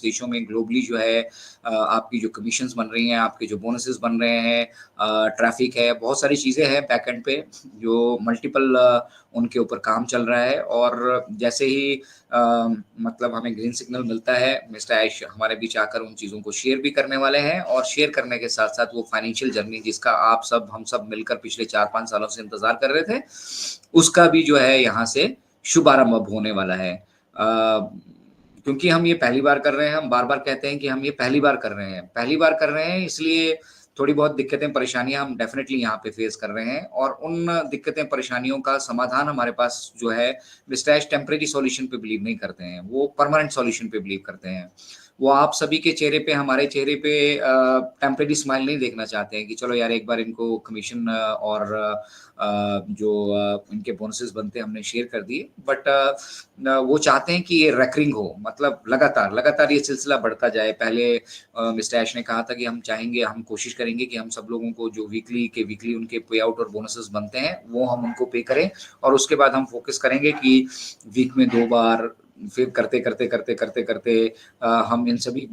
देशों में ग्लोबली जो है आपकी जो कमीशंस बन रही हैं, आपके जो बोनसेस बन रहे हैं, ट्रैफिक है, बहुत सारी चीज़ें हैं बैकएंड पे जो मल्टीपल उनके ऊपर काम चल रहा है। और जैसे ही मतलब हमें ग्रीन सिग्नल मिलता है, मिस्टर ऐश हमारे बीच आकर उन चीज़ों को शेयर भी करने वाले हैं, और शेयर करने के साथ-साथ वो फाइनेंशियल जर्नी जिसका आप सब हम सब मिलकर पिछले 4-5 सालों से इंतज़ार कर रहे थे, उसका भी जो है यहाँ से शुभारंभ अब होने वाला है। क्योंकि हम ये पहली बार कर रहे हैं, हम बार-बार कहते हैं कि हम ये पहली बार कर रहे हैं। पहली बार कर रहे हैं इसलिए थोड़ी बहुत दिक्कतें, परेशानियाँ हम डेफ़िनेटली यहाँ पे फ़ेस कर रहे हैं, और उन दिक्कतें, परेशानियों का समाधान हमारे पास जो है, मिस्टर ऐश टेम्परेरी सॉल्यूशन पे बिलीव नहीं करते हैं, वो परमानेंट सॉल्यूशन पे बिलीव करते हैं। वो आप सभी के चेहरे पे, हमारे चेहरे पे टेम्परेरी स्माइल नहीं देखना चाहते हैं कि चलो यार एक बार इनको कमीशन और जो इनके बोनसेस बनते हैं हमने शेयर कर दिए, बट वो चाहते हैं कि ये रेकरिंग हो, मतलब लगातार ये सिलसिला बढ़ता जाए। पहले मिस्टर ऐश ने कहा था कि हम चाहेंगे, हम कोशिश करेंगे कि हम सब लोगों को जो वीकली उनके पे आउट और बोनसेस बनते हैं, वो हम उनको पे करें, और उसके बाद हम फोकस करेंगे कि वीक में 2 बार, फिर करते हम इन सभी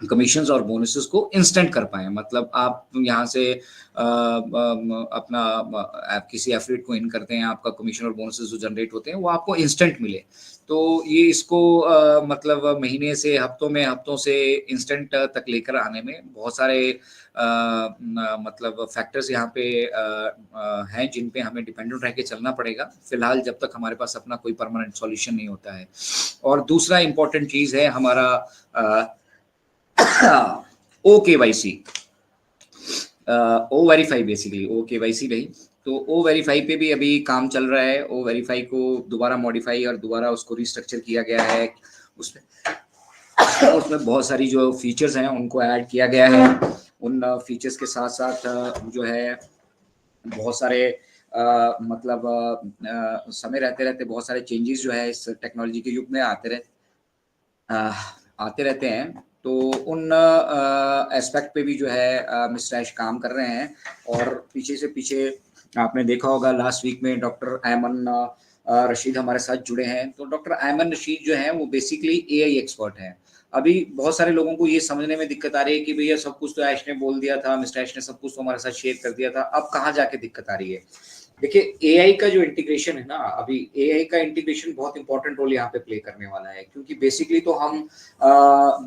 कमीशंस और बोनसेस को इंस्टेंट कर पाएँ। मतलब आप यहाँ से अपना आप किसी एफिलिएट को इन करते हैं, आपका कमीशन और बोनसेस जो जनरेट होते हैं, वो आपको इंस्टेंट मिले। तो ये इसको मतलब हफ्तों से इंस्टेंट तक लेकर आने में बहुत सारे मतलब फैक्टर्स यहाँ पे हैं जिन पे हमें डिपेंडेंट रह के चलना पड़ेगा, फिलहाल जब तक हमारे पास अपना कोई परमानेंट सॉल्यूशन नहीं होता है। और दूसरा इम्पोर्टेंट चीज़ है हमारा OKYC, ओ वेरीफाई, बेसिकली OKYC नहीं, तो ओ वेरीफाई पे भी अभी काम चल रहा है। ओ वेरीफाई को दोबारा मॉडिफाई और दोबारा उसको रिस्ट्रक्चर किया गया है। उसमें बहुत सारी जो फीचर्स हैं उनको ऐड किया गया है। उन फीचर्स के साथ साथ जो है बहुत सारे मतलब समय रहते बहुत सारे चेंजेस जो है इस टेक्नोलॉजी के युग में आते रहते हैं। तो उन एस्पेक्ट पे भी जो है मिस्टर ऐश काम कर रहे हैं। और पीछे आपने देखा होगा लास्ट वीक में डॉक्टर ऐमन रशीद हमारे साथ जुड़े हैं। तो डॉक्टर ऐमन रशीद जो हैं वो बेसिकली एआई एक्सपर्ट हैं। अभी बहुत सारे लोगों को ये समझने में दिक्कत आ रही है कि भैया सब कुछ तो ऐश ने बोल दिया था, मिस्टर ऐश ने सब कुछ तो हमारे साथ शेयर कर दिया था, अब कहाँ जाके दिक्कत आ रही है। देखिए, एआई का जो इंटीग्रेशन है ना, अभी एआई का इंटीग्रेशन बहुत इंपॉर्टेंट रोल यहाँ पे प्ले करने वाला है, क्योंकि बेसिकली तो हम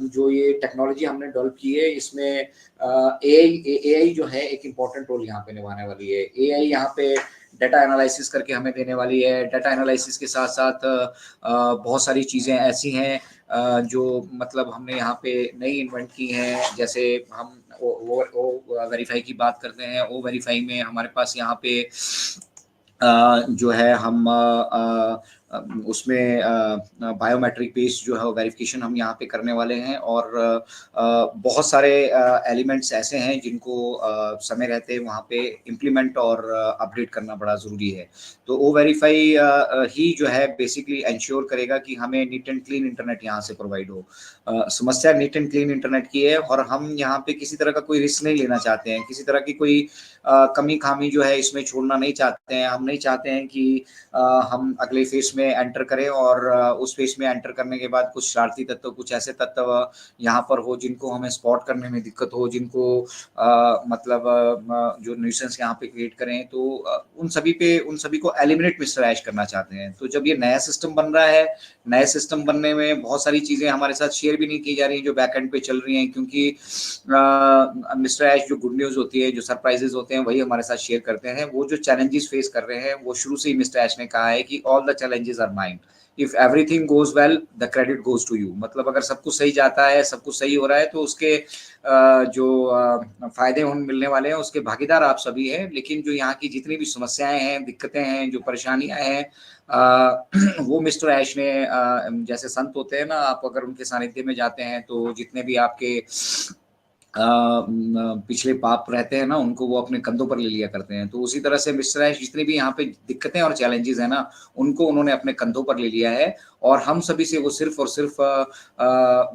जो ये टेक्नोलॉजी हमने डेवलप की है इसमें एआई जो है एक इंपॉर्टेंट रोल यहाँ पे निभाने वाली है। एआई यहाँ पे डाटा एनालिसिस करके हमें देने वाली है। डाटा एनालिसिस के साथ साथ बहुत सारी चीज़ें ऐसी हैं जो मतलब हमने यहाँ पे नई इन्वेंट की हैं। जैसे हम ओ वेरीफाई की बात करते हैं। ओ वेरीफाई में हमारे पास यहाँ पे जो है हम उसमें बायोमेट्रिक बेस्ड जो है वेरिफिकेशन हम यहाँ पे करने वाले हैं। और बहुत सारे एलिमेंट्स ऐसे हैं जिनको समय रहते वहाँ पे इम्प्लीमेंट और अपडेट करना बड़ा ज़रूरी है। तो ओ वेरीफाई ही जो है बेसिकली इंश्योर करेगा कि हमें नीट एंड क्लीन इंटरनेट यहाँ से प्रोवाइड हो। समस्या नीट एंड क्लीन इंटरनेट की है, और हम यहाँ पे किसी तरह का कोई रिस्क नहीं लेना चाहते हैं, किसी तरह की कोई कमी खामी जो है इसमें छोड़ना नहीं चाहते हैं। हम नहीं चाहते हैं कि हम अगले फेज में एंटर करें और उस फेज में एंटर करने के बाद कुछ शरारती तत्व, कुछ ऐसे तत्व यहाँ पर हो जिनको हमें स्पॉट करने में दिक्कत हो, जिनको मतलब जो न्यूसेंस यहाँ पे क्रिएट करें। तो उन सभी को एलिमिनेट मिस्टर ऐश करना चाहते हैं। तो जब ये नया सिस्टम बन रहा है, नए सिस्टम बनने में बहुत सारी चीज़ें हमारे साथ शेयर भी नहीं की जा रही हैं जो बैक एंड पे चल रही हैं, क्योंकि मिस्टर ऐश जो गुड न्यूज़ होती है, जो सरप्राइजेस होते हैं, वही हमारे साथ शेयर करते हैं। वो जो चैलेंजेस फेस कर रहे हैं, वो शुरू से ही मिस्टर ऐश ने कहा है कि all the challenges are mine, if everything goes well the credit goes to you. मतलब अगर सब कुछ सही जाता है, सब कुछ सही हो रहा है, तो उसके जो फायदे उन मिलने वाले हैं उसके भागीदार आप सभी हैं। लेकिन जो यहाँ की जितनी भी समस्याएं हैं, दिक्कतें हैं, जो परेशानियां हैं, वो मिस्टर ऐश ने जैसे संत होते हैं ना, आप अगर उनके सानिध्य में जाते हैं तो जितने भी आपके पिछले पाप रहते हैं ना, उनको वो अपने कंधों पर ले लिया करते हैं। तो उसी तरह से मिस्टर ऐश जितनी भी यहाँ पे दिक्कतें और चैलेंजेस हैं ना, उनको उन्होंने अपने कंधों पर ले लिया है। और हम सभी से वो सिर्फ और सिर्फ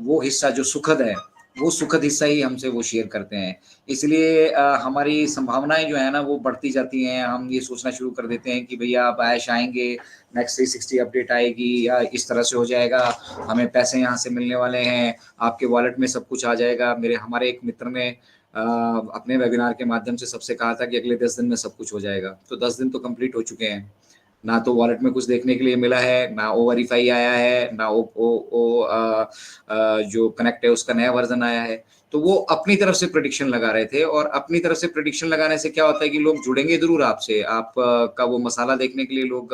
वो हिस्सा जो सुखद है, वो सुखद हिस्सा ही हमसे वो शेयर करते हैं। इसलिए हमारी संभावनाएँ जो है ना वो बढ़ती जाती हैं। हम ये सोचना शुरू कर देते हैं कि भैया अब ऐश आएँगे, नेक्स्ट 360 अपडेट आएगी या इस तरह से हो जाएगा, हमें पैसे यहाँ से मिलने वाले हैं, आपके वॉलेट में सब कुछ आ जाएगा। मेरे हमारे एक मित्र ने अपने वेबिनार के माध्यम से सबसे कहा था कि अगले 10 दिन में सब कुछ हो जाएगा। तो 10 दिन तो कंप्लीट हो चुके हैं। ना तो वॉलेट में कुछ देखने के लिए मिला है, ना ओ-वेरीफाई आया है, ना जो कनेक्ट है उसका नया वर्ज़न आया है। तो वो अपनी तरफ से प्रेडिक्शन लगा रहे थे और अपनी तरफ से प्रेडिक्शन लगाने से क्या होता है कि लोग जुड़ेंगे ज़रूर आपसे। आप का वो मसाला देखने के लिए लोग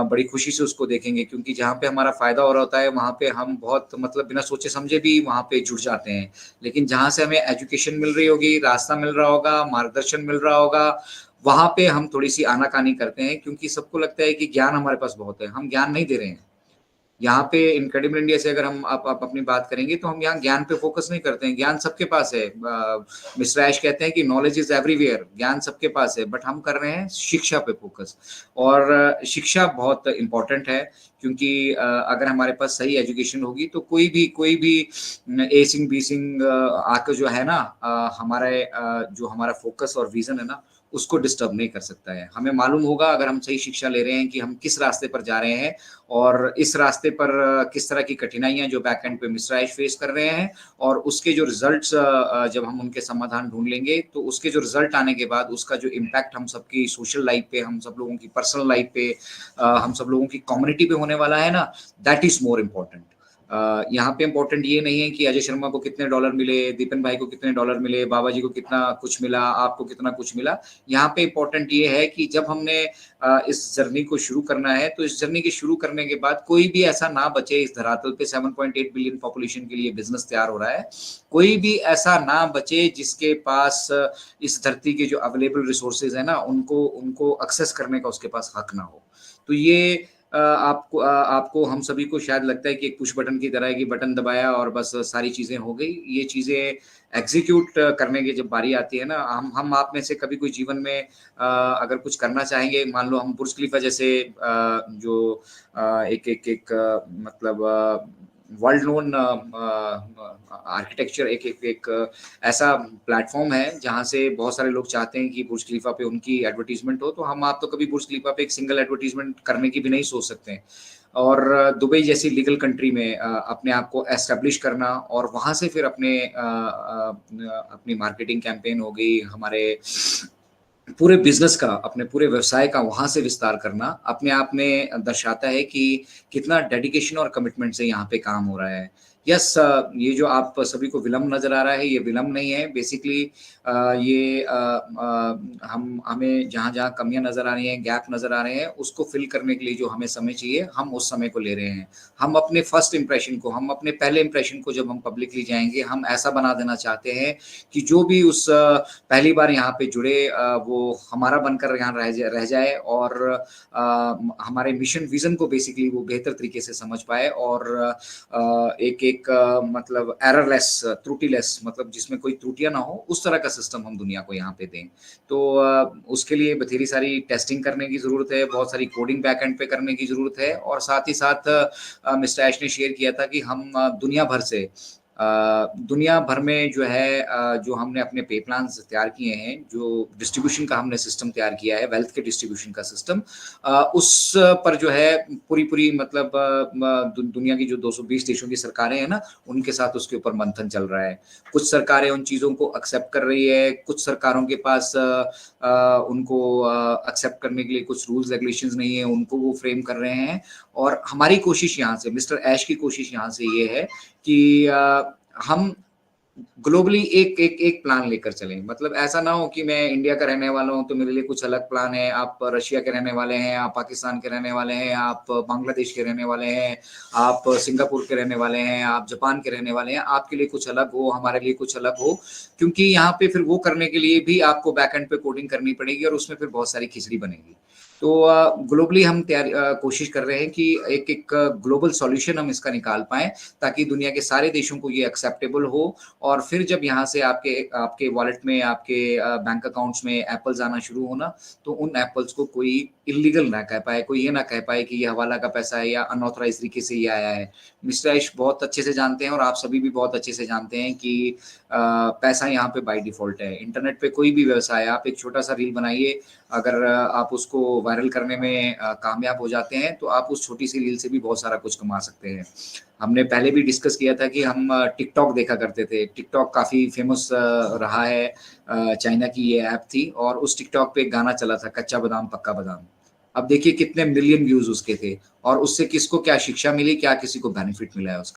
बड़ी खुशी से उसको देखेंगे क्योंकि जहाँ पे हमारा फ़ायदा हो रहा होता है, वहाँ पे हम बहुत मतलब बिना सोचे-समझे भी वहाँ पे जुड़ जाते हैं। लेकिन जहाँ से हमें एजुकेशन मिल रही होगी, रास्ता मिल रहा होगा, मार्गदर्शन मिल रहा होगा, वहाँ पे हम थोड़ी-सी आनाकानी करते हैं क्योंकि सबको लगता है कि ज्ञान हमारे पास बहुत है, हम ज्ञान नहीं दे रहे हैं। यहाँ पे इनक्रेडिबल इंडिया से अगर हम आप अपनी बात करेंगे तो हम यहाँ ज्ञान पे फ़ोकस नहीं करते हैं, ज्ञान सबके पास है। मिस्टर ऐश कहते हैं कि नॉलेज इज़ एवरीवेयर, ज्ञान सबके पास है, बट हम कर रहे हैं शिक्षा पे फ़ोकस और शिक्षा बहुत इम्पोर्टेंट है क्योंकि अगर हमारे पास सही एजुकेशन होगी तो कोई भी ए सिंह, बी सिंह आके जो है ना हमारे जो हमारा फ़ोकस और विज़न है ना, उसको डिस्टर्ब नहीं कर सकता है। हमें मालूम होगा अगर हम सही शिक्षा ले रहे हैं कि हम किस रास्ते पर जा रहे हैं और इस रास्ते पर किस तरह की कठिनाइयाँ जो बैक एंड पे मिस्टर ऐश फेस कर रहे हैं और उसके जो रिज़ल्ट्स जब हम उनके समाधान ढूँढ लेंगे, तो उसके जो रिज़ल्ट आने के बाद उसका जो इम्पैक्ट हम सबकी सोशल लाइफ़ पे, हम सब लोगों की पर्सनल लाइफ़ पे हम सब लोगों की कम्युनिटी पे होने वाला है ना, दैट इज़ मोर इम्पोर्टेंट। यहाँ पे इम्पोर्टेंट ये नहीं है कि अजय शर्मा को कितने डॉलर मिले, दीपन भाई को कितने डॉलर मिले, बाबा जी को कितना कुछ मिला, आपको कितना कुछ मिला। यहाँ पे इम्पोर्टेंट ये है कि जब हमने इस जर्नी को शुरू करना है, तो इस जर्नी के शुरू करने के बाद कोई भी ऐसा ना बचे इस धरातल पे 7.8 बिलियन पॉपुलेशन के लिए बिज़नेस तैयार हो रहा है। कोई भी ऐसा ना बचे जिसके पास इस धरती के जो अवेलेबल रिसोर्सेज़ हैं ना, उनको उनको एक्सेस करने का उसके पास हक ना हो। तो ये आपको हम सभी को शायद लगता है कि एक पुश बटन की तरह है कि बटन दबाया और बस सारी चीज़ें हो गई। ये चीज़ें एग्ज़ीक्यूट करने की जब बारी आती है ना, हम आप में से कभी कोई जीवन में अगर कुछ करना चाहेंगे, मान लो हम बुर्ज खलीफा जैसे जो एक एक एक मतलब वर्ल्ड नोन आर्किटेक्चर एक एक एक ऐसा प्लेटफ़ॉर्म है, जहाँ से बहुत सारे लोग चाहते हैं कि बुर्ज खलीफा पे उनकी एडवर्टाइज़मेंट हो, तो हम आप तो कभी बुर्ज खलीफा पे एक सिंगल एडवर्टाइज़मेंट करने की भी नहीं सोच सकते हैं। और दुबई जैसी लीगल कंट्री में अपने आप को एस्टेब्लिश करना और वहाँ से फिर अपनी मार्केटिंग कैंपेन हो गई, हमारे पूरे बिज़नेस का, अपने पूरे व्यवसाय का वहाँ से विस्तार करना, अपने आप में दर्शाता है कि कितना डेडिकेशन और कमिटमेंट से यहाँ पे काम हो रहा है। यस ये जो आप सभी को विलम्ब नज़र आ रहा है, ये विलम्ब नहीं है। बेसिकली ये हम हमें जहाँ-जहाँ कमियाँ नज़र आ रही हैं, गैप नज़र आ रहे हैं, उसको फ़िल करने के लिए जो हमें समय चाहिए, हम उस समय को ले रहे हैं। हम अपने फर्स्ट इंप्रेशन को, हम अपने पहले इंप्रेशन को जब हम पब्लिकली जाएँगे, हम ऐसा बना देना चाहते हैं कि जो भी उस पहली बार यहाँ पे जुड़े वो हमारा बनकर यहाँ रह जाए और हमारे मिशन विज़न को बेसिकली वो बेहतर तरीके से समझ पाए और एक मतलब एररलेस, त्रुटिलेस मतलब जिसमें कोई त्रुटियाँ ना हो, उस तरह का सिस्टम हम दुनिया को यहाँ पे दें। तो उसके लिए बथेरी सारी टेस्टिंग करने की ज़रूरत है, बहुत सारी कोडिंग बैकएंड पे करने की ज़रूरत है और साथ ही साथ मिस्टर ऐश ने शेयर किया था कि हम दुनिया भर से दुनिया भर में जो है जो हमने अपने पे प्लान्स तैयार किए हैं, जो डिस्ट्रीब्यूशन का हमने सिस्टम तैयार किया है, वेल्थ के डिस्ट्रीब्यूशन का सिस्टम उस पर जो है पूरी-पूरी मतलब दुनिया की जो 220 देशों की सरकारें हैं ना, उनके साथ उसके ऊपर मंथन चल रहा है। कुछ सरकारें उन चीज़ों को एक्सेप्ट कर रही है, कुछ सरकारों के पास उनको एक्सेप्ट करने के लिए कुछ रूल्स रेगुलेशंस नहीं है, उनको वो फ्रेम कर रहे हैं और हमारी कोशिश यहाँ से मिस्टर ऐश की कोशिश यहाँ से ये है कि हम ग्लोबली एक प्लान लेकर चलें। मतलब ऐसा ना हो कि मैं इंडिया का रहने वाला हूँ, तो मेरे लिए कुछ अलग प्लान है, आप रशिया के रहने वाले हैं, आप पाकिस्तान के रहने वाले हैं, आप बांग्लादेश के रहने वाले हैं, आप सिंगापुर के रहने वाले हैं, आप जापान के रहने वाले हैं, आपके लिए कुछ अलग हो, हमारे लिए कुछ अलग हो। क्योंकि यहाँ पे फिर वो करने के लिए भी आपको बैक एंड पे कोडिंग करनी पड़ेगी और उसमें फिर बहुत सारी खिचड़ी बनेगी। तो ग्लोबली हम कोशिश कर रहे हैं कि एक ग्लोबल सॉल्यूशन हम इसका निकाल पाएँ, ताकि दुनिया के सारे देशों को ये एक्सेप्टेबल हो और फिर जब यहाँ से आपके आपके वॉलेट में, आपके बैंक अकाउंट्स में एप्पल्स आना शुरू हो ना, तो उन एप्पल्स को कोई इल्लीगल ना कह पाए, कोई ये ना कह पाए कि ये हवाला का पैसा है या अनऑथराइज़्ड तरीके से ये आया है। मिस्टर आयुष बहुत अच्छे से जानते हैं और आप सभी भी बहुत अच्छे से जानते हैं कि पैसा यहाँ पे बाय डिफ़ॉल्ट है। इंटरनेट पे कोई भी व्यवसाय है, आप एक छोटा-सा रील बनाइए, अगर आप उसको वायरल करने में कामयाब हो जाते हैं, तो आप उस छोटी-सी रील से भी बहुत सारा कुछ कमा सकते हैं। हमने पहले भी डिस्कस किया था कि हम टिकटॉक देखा करते थे। टिकटॉक काफ़ी फ़ेमस रहा है। चाइना की ये ऐप थी और उस टिकटॉक पे एक गाना चला था, कच्चा बादाम पक्का बादाम। अब देखिए कितने मिलियन व्यूज़ उसके थे और उससे किसको क्या शिक्षा मिली, क्या किसी को बेनिफिट मिला है उसका।